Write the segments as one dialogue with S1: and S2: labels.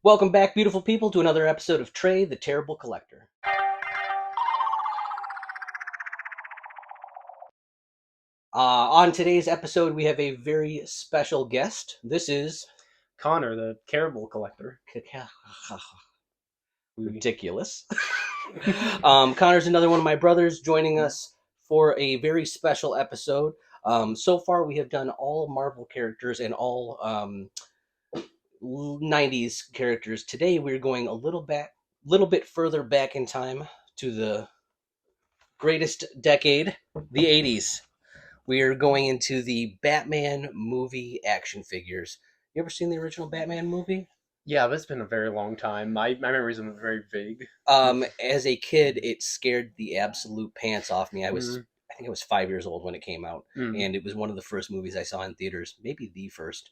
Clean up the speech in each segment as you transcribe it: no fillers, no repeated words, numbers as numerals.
S1: Welcome back, beautiful people, to another episode of Trey, the Terrible Collector. On today's episode, we have a very special guest. This is
S2: Connor, the Caribou collector.
S1: ridiculous. Connor's another one of my brothers joining us for a very special episode. So far, we have done all Marvel characters and all 90s characters. Today, we're going a little bit further back in time to the greatest decade, the 80s. We are going into the Batman movie action figures. You ever seen the original Batman movie?
S2: Yeah, but it's been a very long time. My memories are very vague.
S1: As a kid, it scared the absolute pants off me. I think I was 5 years old when it came out, and it was one of the first movies I saw in theaters, maybe the first.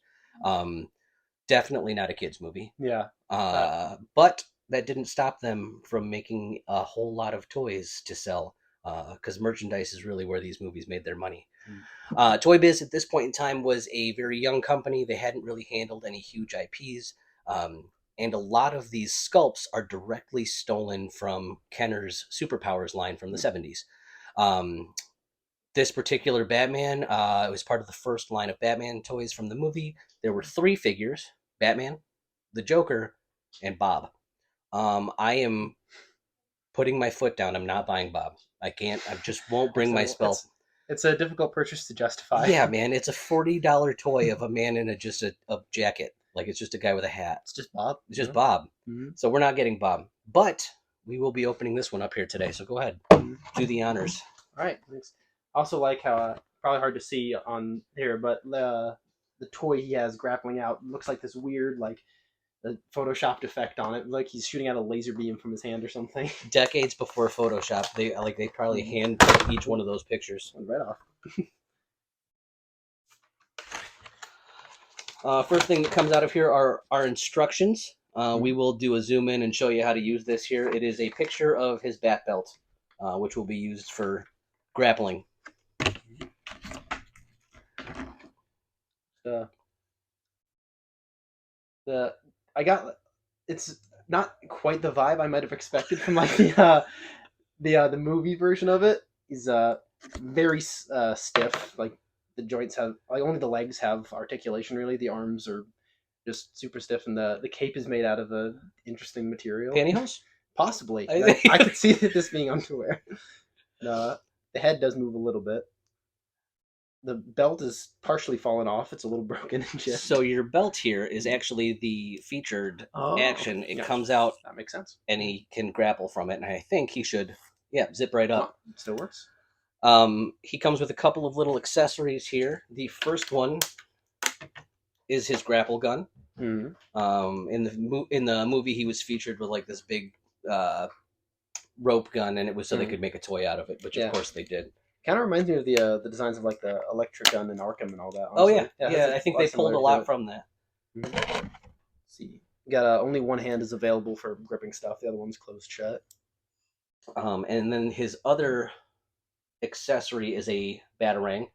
S1: Definitely not a kids movie.
S2: Yeah.
S1: But that didn't stop them from making a whole lot of toys to sell, because merchandise is really where these movies made their money. Toy Biz at this point in time was a very young company. They hadn't really handled any huge IPs. And a lot of these sculpts are directly stolen from Kenner's Superpowers line from the 70s. This particular Batman it was part of the first line of Batman toys from the movie. There were 3 figures: Batman, the Joker, and Bob. I am putting my foot down. I'm not buying Bob. I can't. I just won't bring my spell.
S2: It's a difficult purchase to justify.
S1: Yeah, man, it's a $40 toy of a man in a jacket. Like, it's just a guy with a hat.
S2: It's just Bob.
S1: It's just Bob.
S2: Mm-hmm.
S1: So we're not getting Bob. But we will be opening this one up here today. So go ahead. Do the honors.
S2: All right, thanks. I also like how, probably hard to see on here, but the toy he has grappling out looks like this weird, like, a photoshopped effect on it, like he's shooting out a laser beam from his hand or something.
S1: Decades before Photoshop, they probably hand each one of those pictures.
S2: Right
S1: off. First thing that comes out of here are our instructions. We will do a zoom in and show you how to use this here. It is a picture of his bat belt, which will be used for grappling.
S2: It's not quite the vibe I might have expected from like the movie version of it. Is very stiff. Like the joints have, like, only the legs have articulation. Really, the arms are just super stiff, and the cape is made out of a interesting material.
S1: Pantyhose?
S2: Possibly. I could see this being underwear. The head does move a little bit. The belt is partially fallen off. It's a little broken and shit.
S1: So your belt here is actually the featured action. It comes out.
S2: That makes sense.
S1: And he can grapple from it. And I think he should, zip right up.
S2: It still works.
S1: He comes with a couple of little accessories here. The first one is his grapple gun.
S2: Mm-hmm.
S1: In the movie, he was featured with like this big rope gun, and it was so they could make a toy out of it, which of course they did.
S2: Kind of reminds me of the designs of like the electric gun in Arkham and all that.
S1: Honestly. Oh yeah. I think they pulled a lot from that.
S2: Mm-hmm. Let's see, you got only one hand is available for gripping stuff. The other one's closed shut.
S1: And then his other accessory is a batarang.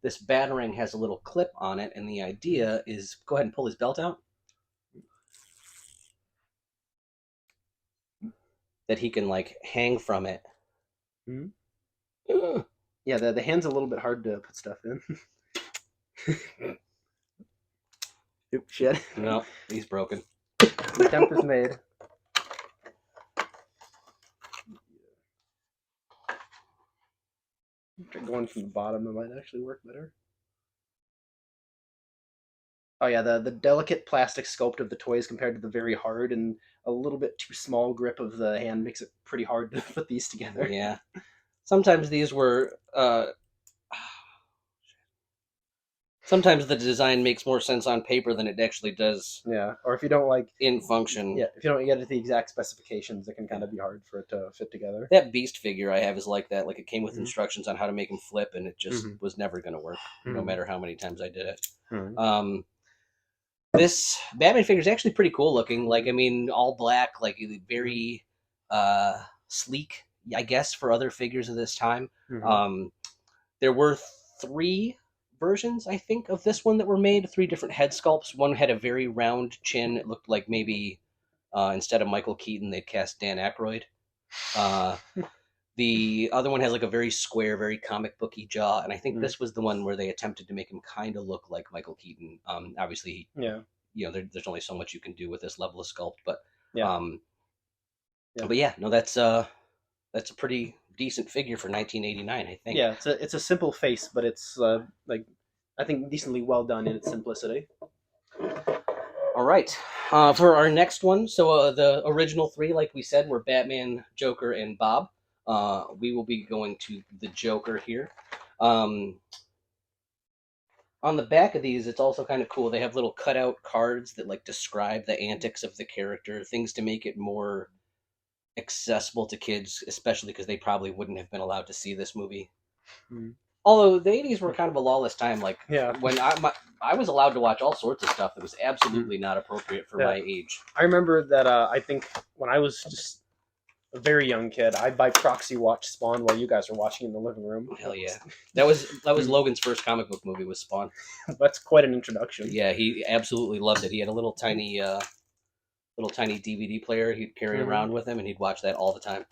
S1: This batarang has a little clip on it, and the idea is, go ahead and pull his belt out, that he can like hang from it.
S2: Mm-hmm. Yeah, the hand's a little bit hard to put stuff in. Oops, shit.
S1: No, he's broken.
S2: The attempt is made. Try going from the bottom. It might actually work better. Oh yeah, the delicate plastic sculpt of the toys compared to the very hard and a little bit too small grip of the hand makes it pretty hard to put these together.
S1: Yeah. Sometimes these were sometimes the design makes more sense on paper than it actually does.
S2: Yeah, or if you don't like
S1: in function.
S2: Yeah, if you don't get it the exact specifications, it can kind of be hard for it to fit together.
S1: That Beast figure I have is like that. Like, it came with instructions on how to make him flip, and it just was never going to work, no matter how many times I did it. This Batman figure is actually pretty cool looking. Like, I mean, all black, like very sleek, I guess, for other figures of this time. There were 3 versions, I think, of this one that were made. 3 different head sculpts. One had a very round chin. It looked like maybe Instead of Michael Keaton, they cast Dan Aykroyd. The other one has like a very square, very comic booky jaw, and I think this was the one where they attempted to make him kind of look like Michael Keaton. Obviously, there's only so much you can do with this level of sculpt, but but yeah, no, that's a pretty decent figure for 1989, I think.
S2: Yeah, it's a simple face, but it's like I think decently well done in its simplicity.
S1: All right, for our next one, so the original three, like we said, were Batman, Joker, and Bob. We will be going to the Joker here. On the back of these, it's also kind of cool. They have little cutout cards that like describe the antics of the character, things to make it more accessible to kids, especially because they probably wouldn't have been allowed to see this movie. Although the 80s were kind of a lawless time. Like when I was allowed to watch all sorts of stuff that was absolutely not appropriate for my age.
S2: I remember that I think when I was just a very young kid, I'd by proxy watch Spawn while you guys were watching in the living room.
S1: Hell yeah. That was Logan's first comic book movie, was Spawn.
S2: That's quite an introduction.
S1: Yeah, he absolutely loved it. He had a little tiny DVD player he'd carry around with him, and he'd watch that all the time.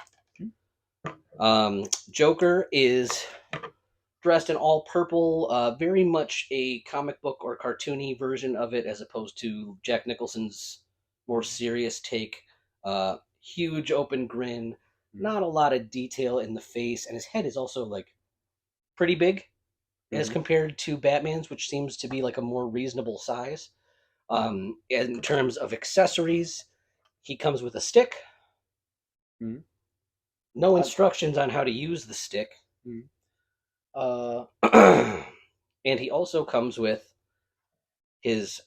S1: Joker is dressed in all purple, very much a comic book or cartoony version of it, as opposed to Jack Nicholson's more serious take. Huge open grin, not a lot of detail in the face, and his head is also like pretty big as compared to Batman's, which seems to be like a more reasonable size. In terms of accessories, he comes with a stick. No instructions on how to use the stick. And he also comes with his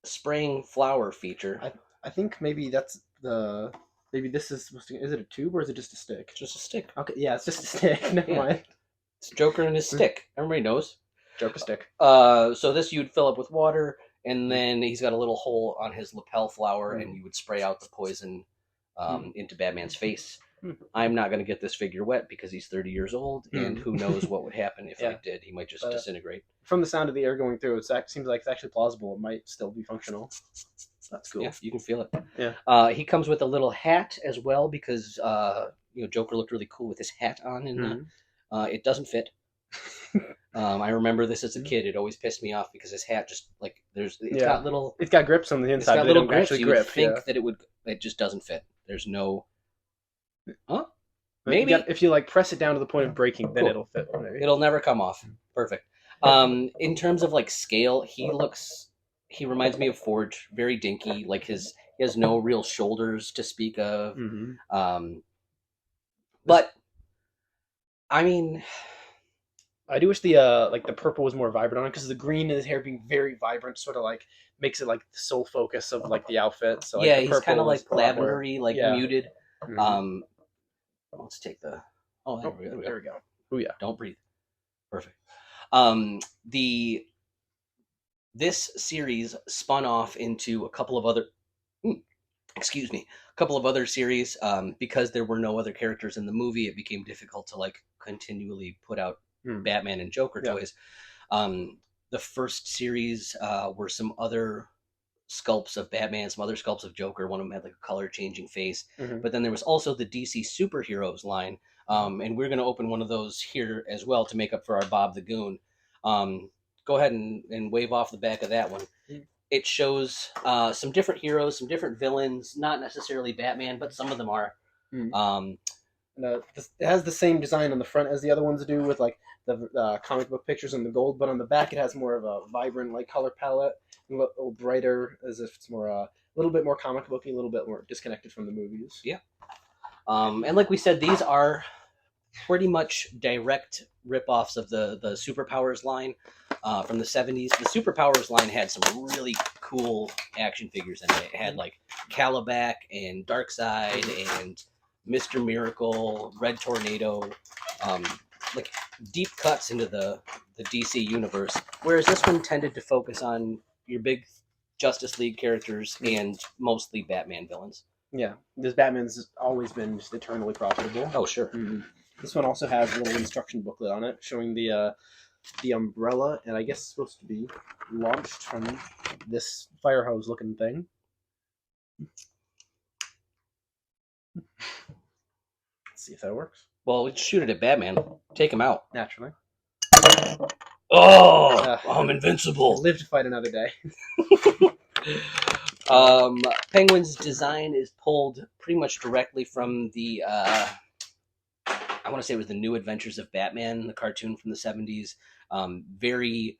S1: spraying flower feature.
S2: I think maybe that's the... Maybe this is supposed to... Is it a tube or is it just a stick?
S1: Just a stick.
S2: Okay, yeah, it's just a stick. Never mind.
S1: It's Joker and his stick. Everybody knows.
S2: Joker stick.
S1: So this you'd fill up with water, and then he's got a little hole on his lapel flower, and you would spray out the poison into Batman's face. I'm not going to get this figure wet because he's 30 years old, and who knows what would happen if I did. He might just disintegrate.
S2: From the sound of the air going through, it seems like it's actually plausible. It might still be functional. That's cool.
S1: Yeah, you can feel it.
S2: Yeah.
S1: He comes with a little hat as well because Joker looked really cool with his hat on, and it doesn't fit. I remember this as a kid. It always pissed me off because his hat just like it's
S2: got grips on the inside.
S1: It's got little grips.
S2: Actually
S1: you would think that it just doesn't fit. There's no. Huh? Maybe
S2: if you like press it down to the point of breaking, then it'll fit. Maybe.
S1: It'll never come off. Perfect. In terms of like scale, he reminds me of Forge. Very dinky. Like he has no real shoulders to speak of. But I mean,
S2: I do wish the purple was more vibrant on it, because the green in his hair being very vibrant sort of like makes it like the sole focus of like the outfit. So like,
S1: he's kind of like lavendery, like muted. Let's take the. Oh, there we go.
S2: Oh yeah.
S1: Don't breathe. Perfect. This series spun off into a couple of other. Excuse me. A couple of other series. Because there were no other characters in the movie, it became difficult to like continually put out Batman and Joker toys. The first series were some other sculpts of Batman, some other sculpts of Joker. One of them had like a color changing face. But then there was also the DC Superheroes line. And we're going to open one of those here as well to make up for our Bob the Goon. Go ahead and wave off the back of that one. It shows some different heroes, some different villains, not necessarily Batman, but some of them are.
S2: It has the same design on the front as the other ones do, with like the comic book pictures in the gold, but on the back it has more of a vibrant like color palette, a little brighter, as if it's more a little bit more comic booky, a little bit more disconnected from the movies.
S1: Yeah. And like we said, these are pretty much direct rip-offs of the Superpowers line from the 70s. The Superpowers line had some really cool action figures in it. It had like Calabac and Darkseid and Mr. Miracle, Red Tornado, like deep cuts into the DC universe, whereas this one tended to focus on your big Justice League characters and mostly Batman villains.
S2: Yeah, this Batman's always been just eternally profitable.
S1: Oh, sure.
S2: This one also has a little instruction booklet on it showing the umbrella, and I guess it's supposed to be launched from this fire hose looking thing. see if that works.
S1: Well, we shoot it at Batman. Take him out.
S2: Naturally.
S1: Oh, I'm invincible.
S2: Live to fight another day.
S1: Penguin's design is pulled pretty much directly from the I want to say it was the New Adventures of Batman, the cartoon from the 70s. Very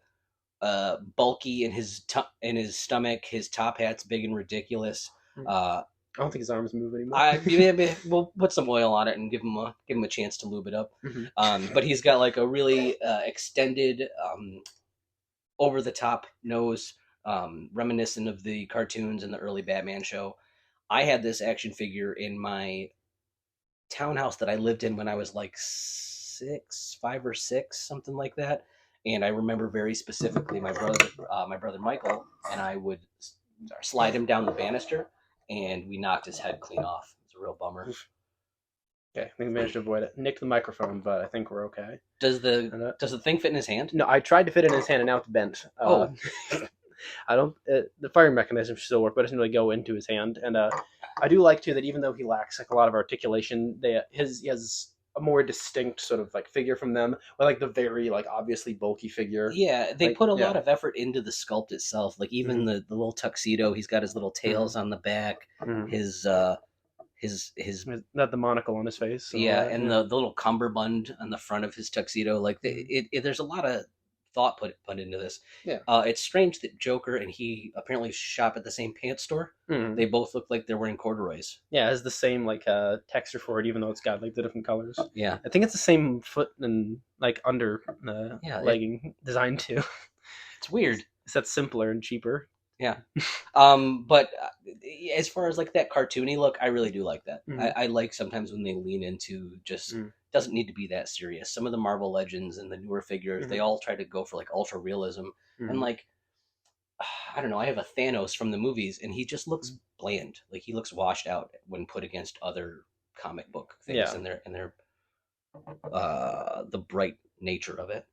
S1: bulky in his stomach. His top hat's big and ridiculous.
S2: I don't think his arms move anymore.
S1: We'll put some oil on it and give him a chance to lube it up. Mm-hmm. But he's got like a really extended, over the top nose, reminiscent of the cartoons in the early Batman show. I had this action figure in my townhouse that I lived in when I was like 5 or 6, something like that. And I remember very specifically my brother Michael and I would slide him down the banister, and we knocked his head clean off. It's a real bummer.
S2: Okay, I think we managed to avoid it. Nicked the microphone, but I think we're okay.
S1: Does the thing fit in his hand?
S2: No, I tried to fit it in his hand, and now it's bent. I don't. The firing mechanism should still work, but it doesn't really go into his hand. And I do like too that even though he lacks like a lot of articulation, he has a more distinct sort of like figure from them, or like the very like obviously bulky figure.
S1: Yeah, they put a lot of effort into the sculpt itself. Like even the little tuxedo, he's got his little tails on the back. His
S2: not the monocle on his face.
S1: So and the little cummerbund on the front of his tuxedo. Like there's a lot of thought put into this.
S2: Yeah.
S1: It's strange that Joker and he apparently shop at the same pants store. They both look like they're wearing corduroys.
S2: Yeah, it has the same like texture for it, even though it's got like the different colors.
S1: Yeah,
S2: I think it's the same foot and like under legging design too.
S1: It's weird.
S2: Except simpler and cheaper.
S1: Yeah. But as far as like that cartoony look, I really do like that. I like sometimes when they lean into just doesn't need to be that serious. Some of the Marvel Legends and the newer figures, they all try to go for like ultra realism. And like, I don't know, I have a Thanos from the movies and he just looks bland. Like he looks washed out when put against other comic book things and their the bright nature of it.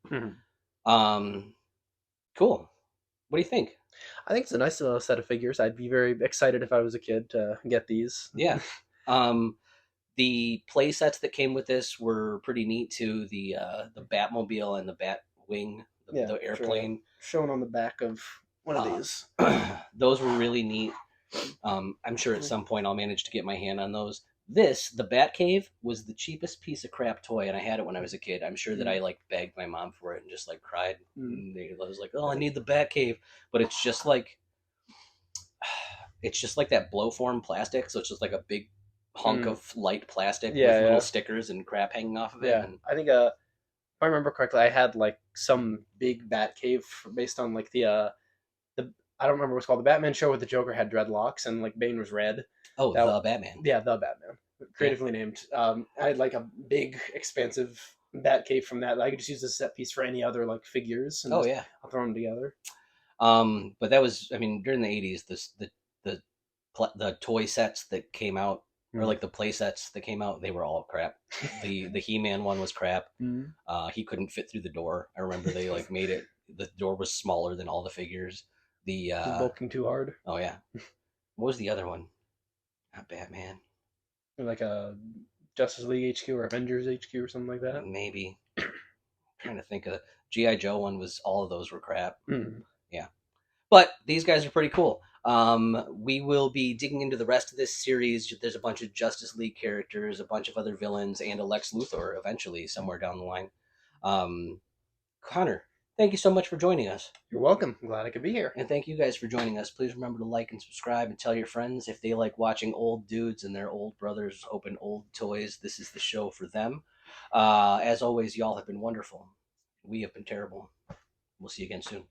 S1: Cool. What do you think?
S2: I think it's a nice little set of figures. I'd be very excited if I was a kid to get these.
S1: Yeah. The play sets that came with this were pretty neat too. The Batmobile and the Batwing, the airplane.
S2: Shown on the back of one of these.
S1: Those were really neat. I'm sure at some point I'll manage to get my hand on those. The Batcave, was the cheapest piece of crap toy, and I had it when I was a kid. I'm sure that I like begged my mom for it and just like cried. And I was like, "Oh, I need the Batcave," but it's just like that blow form plastic, so it's just like a big hunk of light plastic with little stickers and crap hanging off of it.
S2: Yeah, I think if I remember correctly, I had like some big Batcave based on like the I don't remember what's called, the Batman show where the Joker had dreadlocks and like Bane was red.
S1: Oh, the Batman.
S2: Yeah, the Batman. Creatively named. I had like a big, expansive Batcave from that. I could just use this set piece for any other like figures. And I'll throw them together.
S1: But that was, I mean, during the 80s, the toy sets that came out, or like the play sets that came out, they were all crap. The He-Man one was crap. He couldn't fit through the door. I remember they like made it, the door was smaller than all the figures. The
S2: bulking too hard.
S1: Oh yeah. What was the other one? Not Batman.
S2: Like a Justice League HQ or Avengers HQ or something like that.
S1: Maybe. I'm trying to think of G.I. Joe one. Was all of those were crap. Yeah. But these guys are pretty cool. We will be digging into the rest of this series. There's a bunch of Justice League characters, a bunch of other villains, and a Lex Luthor eventually somewhere down the line. Connor, thank you so much for joining us.
S2: You're welcome. I'm glad I could be here.
S1: And thank you guys for joining us. Please remember to like and subscribe and tell your friends if they like watching old dudes and their old brothers open old toys. This is the show for them. As always, y'all have been wonderful. We have been terrible. We'll see you again soon.